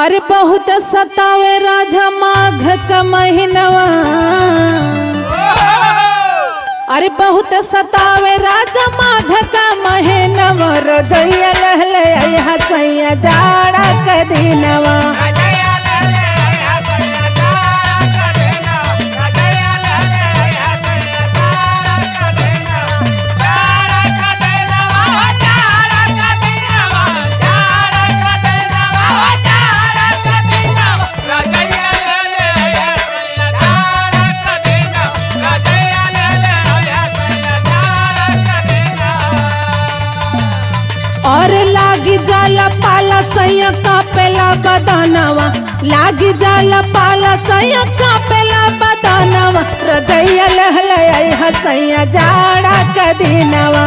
अरे बहुत सतावे राजा माघ का महीनवा। अरे बहुत सतावे राजा माघ का महीनवा। रोजैया लहले हसैया जाड़ा का दिनवा। और लागी जाला पाला सैया कापेला बदनवा। लागी जाला पाला सैया कापेला बदनवा। रोजैया लहले हसैया जाड़ा का दिनवा।